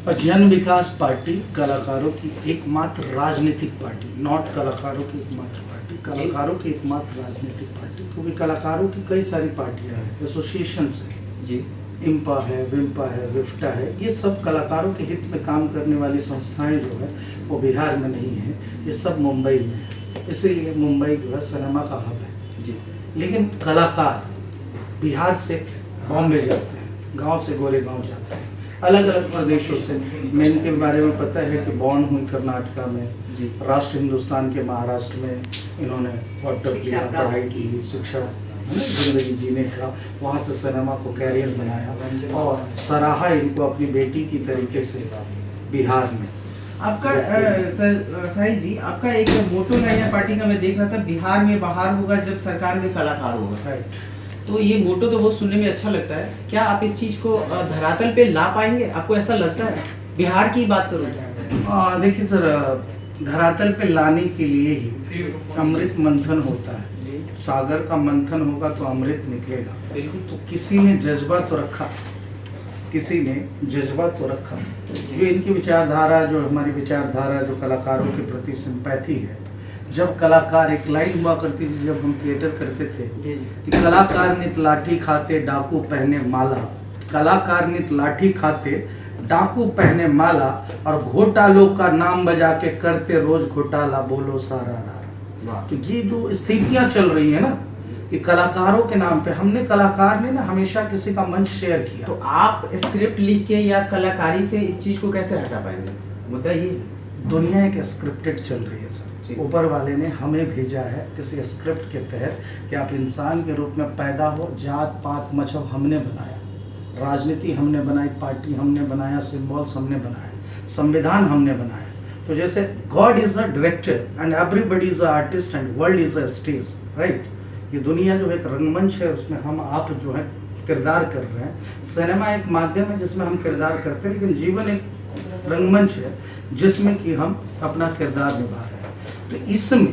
और जन विकास पार्टी कलाकारों की एकमात्र राजनीतिक पार्टी, नॉट कलाकारों की एकमात्र पार्टी, कलाकारों की एकमात्र राजनीतिक पार्टी, क्योंकि कलाकारों की कई सारी पार्टियां हैं, एसोसिएशंस हैं जी, इम्पा है, विम्पा है, विफ्टा है, ये सब कलाकारों के हित में काम करने वाली संस्थाएं जो है वो बिहार में नहीं है, ये सब मुंबई में है। इसीलिए मुंबई जो है सिनेमा का हब है जी। लेकिन कलाकार बिहार से बॉम्बे जाते हैं, गांव से गोरेगांव जाते हैं, अलग अलग प्रदेशों से। मैं इनके बारे में पता है कि बॉर्न हुई कर्नाटका में, राष्ट्र हिंदुस्तान के महाराष्ट्र में इन्होंने पढ़ाई की, शिक्षा जिंदगी जीने का, वहाँ से सिनेमा को कैरियर बनाया और सराहा इनको अपनी बेटी की तरीके से बिहार में। आपका साहिल जी, आपका एक मोटो लाइन है पार्टी का, मैं देख रहा था, बिहार में बाहर होगा जब सरकार में कलाकार होगा। राइट। तो ये मोटो तो बहुत सुनने में अच्छा लगता है, क्या आप इस चीज को धरातल पे ला पाएंगे? आपको ऐसा लगता है? बिहार की बात करूँ, देखिए सर, धरातल पे लाने के लिए ही अमृत मंथन होता है। सागर का मंथन होगा तो अमृत निकलेगा। तो किसी ने जज्बा तो रखा, किसी ने जज्बा तो रखा, जो इनकी विचारधारा, जो हमारी विचारधारा, जो कलाकारों के प्रति सिंपैथी है। जब कलाकार, एक लाइन हुआ करती थी जब हम थिएटर करते थे कि कलाकार नित लाठी खाते डाकू पहने माला, कलाकार नित लाठी खाते डाकू पहने माला, और घोटालों का नाम बजा के करते रोज घोटाला, बोलो सारा रारा। तो ये जो स्थितियां चल रही है ना कि कलाकारों के नाम पे, हमने कलाकार ने ना हमेशा किसी का मंच शेयर किया। तो आप स्क्रिप्ट लिख के या कलाकारी से इस चीज को कैसे हटा पाएंगे? मुद्दा ये, दुनिया एक स्क्रिप्टेड चल रही है सर। ऊपर वाले ने हमें भेजा है किसी स्क्रिप्ट के तहत कि आप इंसान के रूप में पैदा हो, जात पात मजहब हमने बनाया, राजनीति हमने बनाई, पार्टी हमने बनाया, सिंबल्स हमने बनाए, संविधान हमने बनाया। तो जैसे God is a director and everybody is a artist and world is a stage, right. ये दुनिया जो है एक रंगमंच है, उसमें हम आप जो है किरदार कर रहे हैं। सिनेमा एक माध्यम है जिसमें हम किरदार करते हैं, लेकिन जीवन एक रंगमंच है जिसमें कि हम अपना किरदार निभा रहे हैं। तो इसमें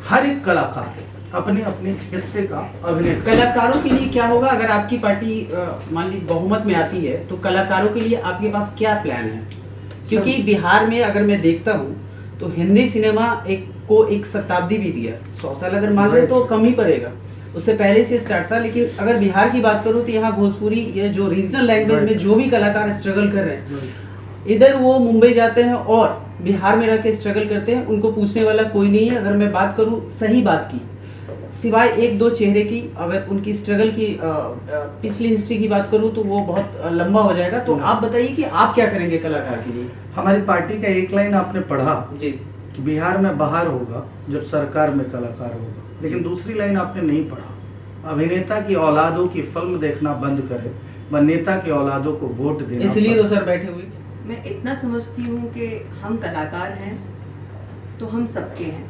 हर एक कलाकार अपने अपने हिस्से का अभिनय। कलाकारों के लिए क्या होगा अगर आपकी पार्टी मान ली बहुमत में आती है, तो कलाकारों के लिए आपके पास क्या प्लान है? क्योंकि बिहार में अगर मैं देखता हूँ तो हिंदी सिनेमा एक शताब्दी भी दिया, 100 साल अगर मान ले तो कम ही पड़ेगा, उससे पहले से स्टार्ट था। लेकिन अगर बिहार की बात करूँ तो यहाँ भोजपुरी, ये जो रीजनल लैंग्वेज में जो भी कलाकार स्ट्रगल कर रहे हैं, इधर वो मुंबई जाते हैं और बिहार में रह के स्ट्रगल करते हैं, उनको पूछने वाला कोई नहीं है। अगर मैं बात करूँ सही बात की, सिवाय एक दो चेहरे की, अगर उनकी स्ट्रगल की पिछली हिस्ट्री की बात करूं तो वो बहुत लंबा हो जाएगा। तो आप बताइए कि आप क्या करेंगे कलाकार के लिए? हमारी पार्टी का एक लाइन आपने पढ़ा जी कि बिहार में बाहर होगा जब सरकार में कलाकार होगा, लेकिन दूसरी लाइन आपने नहीं पढ़ा, अभिनेता की औलादों की फिल्म देखना बंद करे, व नेता की औलादों को वोट देना। इसलिए तो सर बैठे हुए। मैं इतना समझती हूँ कि हम कलाकार हैं तो हम सबके हैं,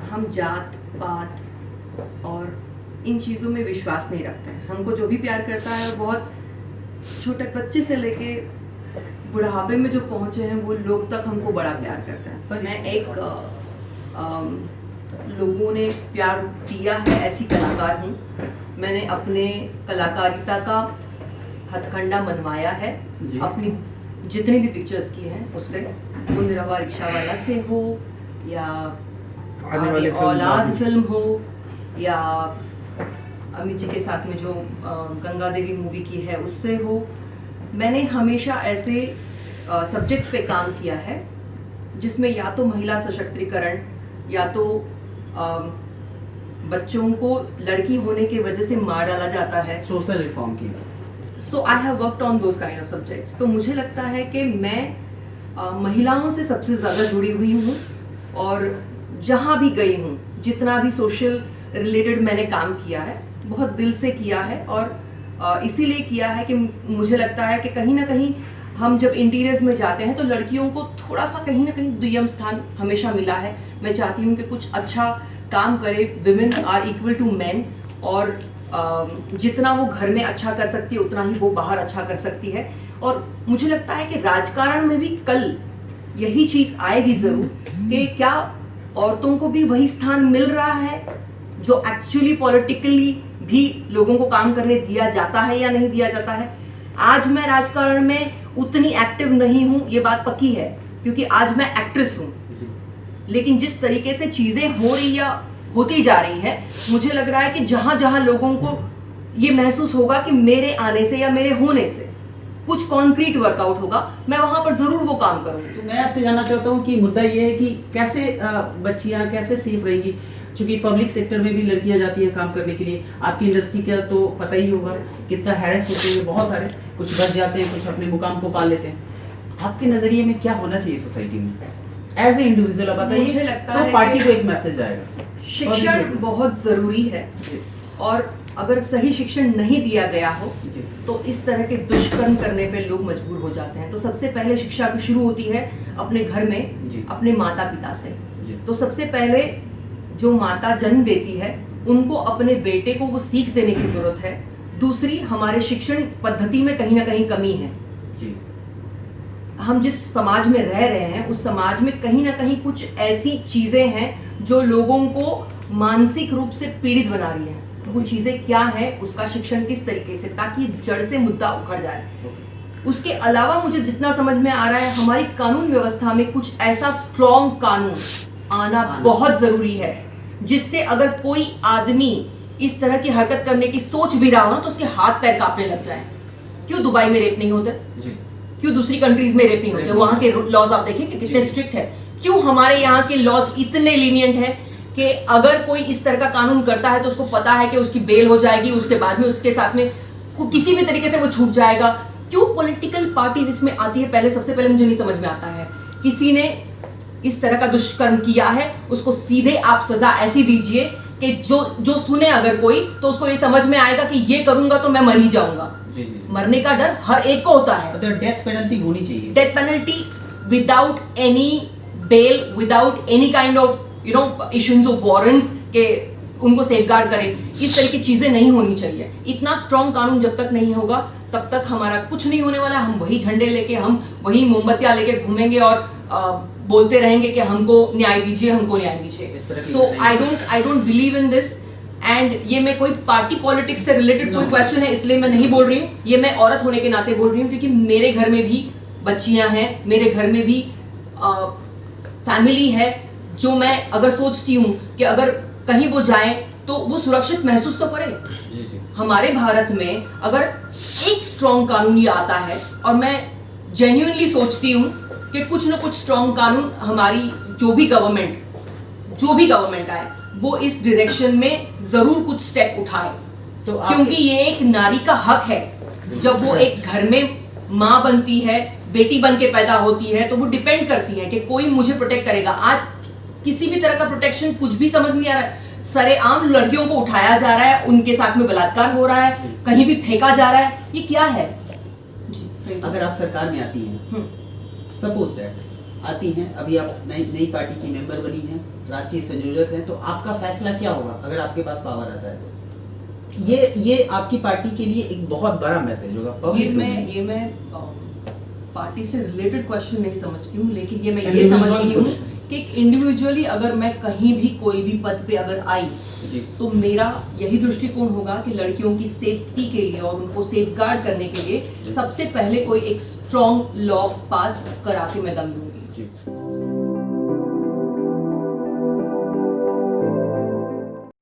हम जात पात और इन चीज़ों में विश्वास नहीं रखते हैं। हमको जो भी प्यार करता है, बहुत छोटे बच्चे से लेके बुढ़ापे में जो पहुँचे हैं वो लोग तक हमको बड़ा प्यार करते हैं। पर मैं एक लोगों ने प्यार दिया है ऐसी कलाकार हूँ। मैंने अपने कलाकारिता का हथकंडा मनवाया है अपनी जितनी भी पिक्चर्स की हैं उससे, गुंजरवा रिक्शा वाला से हो या आगे औलाद फिल्म हो या अमित जी के साथ में जो गंगा देवी मूवी की है उससे हो। मैंने हमेशा ऐसे सब्जेक्ट्स पे काम किया है जिसमें या तो महिला सशक्तिकरण या तो बच्चों को लड़की होने की वजह से मार डाला जाता है, सोशल रिफॉर्म की। So I have worked on those kind of subjects. तो मुझे लगता है कि मैं महिलाओं से सबसे ज़्यादा जुड़ी हुई हूँ और जहाँ भी गई हूँ, जितना भी सोशल रिलेटेड मैंने काम किया है, बहुत दिल से किया है और इसीलिए किया है कि मुझे लगता है कि कहीं ना कहीं हम जब इंटीरियर्स में जाते हैं तो लड़कियों को थोड़ा सा कहीं ना कहीं दुय्यम स्थान हमेशा मिला है। मैं चाहती हूँ कि कुछ अच्छा काम करे, women are equal to man, और जितना वो घर में अच्छा कर सकती है उतना ही वो बाहर अच्छा कर सकती है। और मुझे लगता है कि राजकारण में भी कल यही चीज़ आएगी ज़रूर कि क्या औरतों को भी वही स्थान मिल रहा है जो एक्चुअली पॉलिटिकली भी लोगों को काम करने दिया जाता है या नहीं दिया जाता है। आज मैं राजकारण में उतनी एक्टिव नहीं हूँ, ये बात पक्की है, क्योंकि आज मैं एक्ट्रेस हूँ। लेकिन जिस तरीके से चीज़ें हो रही या होती जा रही है, मुझे लग रहा है कि जहाँ जहाँ लोगों को ये महसूस होगा कि मेरे आने से या मेरे होने से कुछ कॉन्क्रीट वर्कआउट होगा, मैं वहाँ पर ज़रूर वो काम करूँगी। तो मैं आपसे जानना चाहता हूँ कि मुद्दा ये है कि कैसे बच्चियाँ कैसे सेफ रहेंगी, क्योंकि पब्लिक सेक्टर में भी लड़कियाँ जाती हैं काम करने के लिए। आपकी इंडस्ट्री का तो पता ही होगा कितना हैरेस होते हैं बहुत सारे, कुछ बच जाते हैं, कुछ अपने मुकाम को पा लेते हैं। आपके नज़रिए में क्या होना चाहिए सोसाइटी में एज ए इंडिविजुअल, आप मुझे बताइए, लगता तो है पार्टी कि को एक मैसेज आएगा। शिक्षण बहुत ज़रूरी है, और अगर सही शिक्षण नहीं दिया गया हो जी। तो इस तरह के दुष्कर्म करने पे लोग मजबूर हो जाते हैं। तो सबसे पहले शिक्षा की शुरू होती है अपने घर में, जी। अपने माता पिता से। जी। तो सबसे पहले जो माता जन्म देती है उनको अपने बेटे को वो सीख देने की जरूरत है। दूसरी, हमारे शिक्षण पद्धति में कहीं ना कहीं कमी है। जी। हम जिस समाज में रह रहे हैं उस समाज में कहीं ना कहीं कुछ ऐसी चीजें हैं जो लोगों को मानसिक रूप से पीड़ित बना रही हैं। वो चीजें क्या है, उसका शिक्षण किस तरीके से, ताकि जड़ से मुद्दा उखड़ जाए। उसके अलावा मुझे जितना समझ में आ रहा है, हमारी कानून व्यवस्था में कुछ ऐसा स्ट्रॉन्ग कानून आना बहुत जरूरी है, जिससे अगर कोई आदमी इस तरह की हरकत करने की सोच भी रहा हो ना, तो उसके हाथ पैर कांपने लग जाए। क्यों दुबई में रेप नहीं होते? क्यों दूसरी कंट्रीज में रेप नहीं होते? वहां के लॉज आप देखें कि कितने स्ट्रिक्ट है। क्यों हमारे यहाँ के लॉज इतने लीनियंट है कि अगर कोई इस तरह का कानून करता है तो उसको पता है कि उसकी बेल हो जाएगी, उसके बाद में उसके साथ में किसी भी तरीके से वो छूट जाएगा। क्यों पॉलिटिकल पार्टीज इसमें आती है? पहले सबसे पहले मुझे नहीं समझ में आता है। किसी ने इस तरह का दुष्कर्म किया है, उसको सीधे आप सजा ऐसी दीजिए कि जो सुने अगर कोई, तो उसको ये समझ में आएगा कि ये करूंगा तो मैं मर ही जाऊंगा। जी जी। मरने का डर हर एक को होता है। तो डेथ पेनल्टी होनी चाहिए। Death penalty without any bail, without any kind of issues of warrants के उनको सेफगार्ड करें, इस तरह की चीजें नहीं होनी चाहिए। इतना स्ट्रॉन्ग कानून जब तक नहीं होगा तब तक हमारा कुछ नहीं होने वाला। हम वही झंडे लेके, हम वही मोमबत्तियां लेके घूमेंगे और बोलते रहेंगे कि हमको न्याय दीजिए, हमको न्याय दीजिए। So I don't believe in this. And ये मैं कोई पार्टी पॉलिटिक्स से रिलेटेड कोई क्वेश्चन है इसलिए मैं नहीं बोल रही हूँ। ये मैं औरत होने के नाते बोल रही हूँ, क्योंकि मेरे घर में भी बच्चियां हैं, मेरे घर में भी फैमिली है, जो मैं अगर सोचती हूँ कि अगर कहीं वो जाए तो वो सुरक्षित महसूस तो करे। जी जी। हमारे भारत में अगर एक स्ट्रॉन्ग कानून ये आता है, और मैं जेन्युइनली सोचती हूँ कि कुछ न कुछ स्ट्रॉन्ग कानून हमारी जो भी गवर्नमेंट आए वो इस डायरेक्शन में जरूर कुछ स्टेप उठाए। तो क्योंकि ये एक नारी का हक है। जब वो एक घर में माँ बनती है, बेटी बन के पैदा होती है, तो वो डिपेंड करती है कि कोई मुझे प्रोटेक्ट करेगा। आज किसी भी तरह का प्रोटेक्शन कुछ भी समझ नहीं आ रहा है। सरेआम लड़कियों को उठाया जा रहा है, उनके साथ में बलात्कार हो रहा है, कहीं भी फेंका जा रहा है। ये क्या है? अगर आप सरकार में आती हैं, सपोज दैट आती हैं, अभी आप नई पार्टी की मेंबर बनी हैं, राष्ट्रीय संयोजक हैं, तो आपका फैसला क्या होगा अगर आपके पास पावर आता है? तो ये आपकी पार्टी के लिए एक बहुत बड़ा मैसेज होगा। ये मैं पार्टी से रिलेटेड क्वेश्चन नहीं समझती हूँ, लेकिन ये मैं ये समझती हूँ कि इंडिविजुअली अगर मैं कहीं भी कोई भी पद पे अगर आई तो मेरा यही दृष्टिकोण होगा कि लड़कियों की सेफ्टी के लिए और उनको सेफगार्ड करने के लिए सबसे पहले कोई एक स्ट्रॉन्ग लॉ पास करा के मैं दम दूंगी।